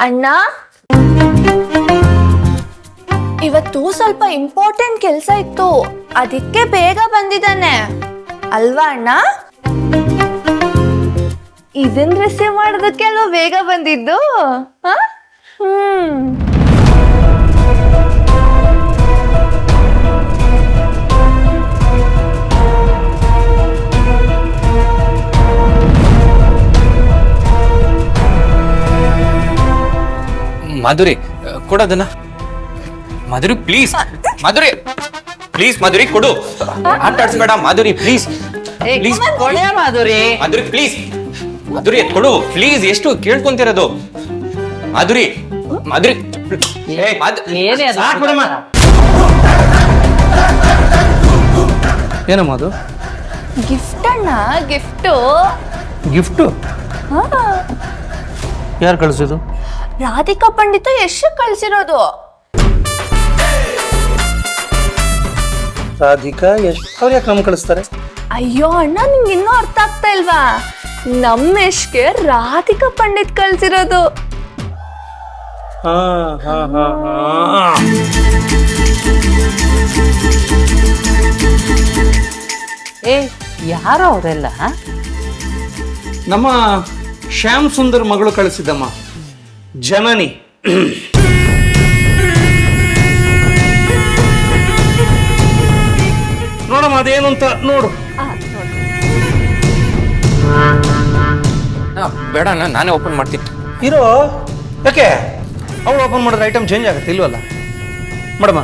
ಅಣ್ಣ, ಇವತ್ತು ಸ್ವಲ್ಪ ಇಂಪಾರ್ಟೆಂಟ್ ಕೆಲಸ ಇತ್ತು, ಅದಕ್ಕೆ ಬೇಗ ಬಂದಿದ್ದಾನೆ ಅಲ್ವಾ ಅಣ್ಣ? ಇದನ್ ರಿಸೀವ್ ಮಾಡೋದಕ್ಕೆ ಅಲ್ವಾ ಬೇಗ ಬಂದಿದ್ದು? ಮಾಧುರಿ ಕೊಡೋದನ್ನ. ಮಾಧುರಿ ಪ್ಲೀಸ್, ಮಾಧುರಿ ಪ್ಲೀಸ್, ಮಾಧುರಿ ಕೊಡು. ಆಟ ಆಡ್ಸ್ಬೇಡ Madhuri, please please Madhuri. Madhuri please, Madhuri ಕೊಡು ಪ್ಲೀಸ್. ಎಷ್ಟು ಕೇಳ್ಕೊಂತಿರೋದು ಮಾಧುರಿ? ಮಾಧುರಿ ಏನಮ್ಮ ಅದು? ಗಿಫ್ಟ್ ಅಣ್ಣ, ಗಿಫ್ಟು. ಗಿಫ್ಟು ಯಾರು ಕಳಿಸಿದ್ದು? ರಾಧಿಕಾ ಪಂಡಿತ ಯಶ್ ಕಳ್ಸಿರೋದು. ರಾಧಿಕಾ ಯಶ್ ಅವ್ರು ಯಾಕೆ ನಮ್ಗೆ ಕಳಿಸ್ತಾರೆ? ಅಯ್ಯೋ ಅಣ್ಣ, ನಿಂಗೆ ಇನ್ನೂ ಅರ್ಥ ಆಗ್ತಾ ಇಲ್ವಾ? ನಮ್ಮ ಯಶ್ಗೆ ರಾಧಿಕಾ ಪಂಡಿತ್ ಕಳ್ಸಿರೋದು. ಏ ಯಾರು ಅವರೆಲ್ಲ? ನಮ್ಮ ಶ್ಯಾಮ್ ಸುಂದರ್ ಮಗಳು ಕಳಿಸಿದ್ದಮ್ಮ, ಜನನಿ. ನೋಡಮ್ಮ ಅದೇನು ಅಂತ ನೋಡು. ಬೇಡ, ನಾನೇ ಓಪನ್ ಮಾಡ್ತೀನಿ. ಇರೋ ಯಾಕೆ? ಅವಳು ಓಪನ್ ಮಾಡಿದ್ರೆ ಐಟಮ್ ಚೇಂಜ್ ಆಗುತ್ತೆ ಇಲ್ವಲ್ಲ? ಮೇಡಮ್ಮ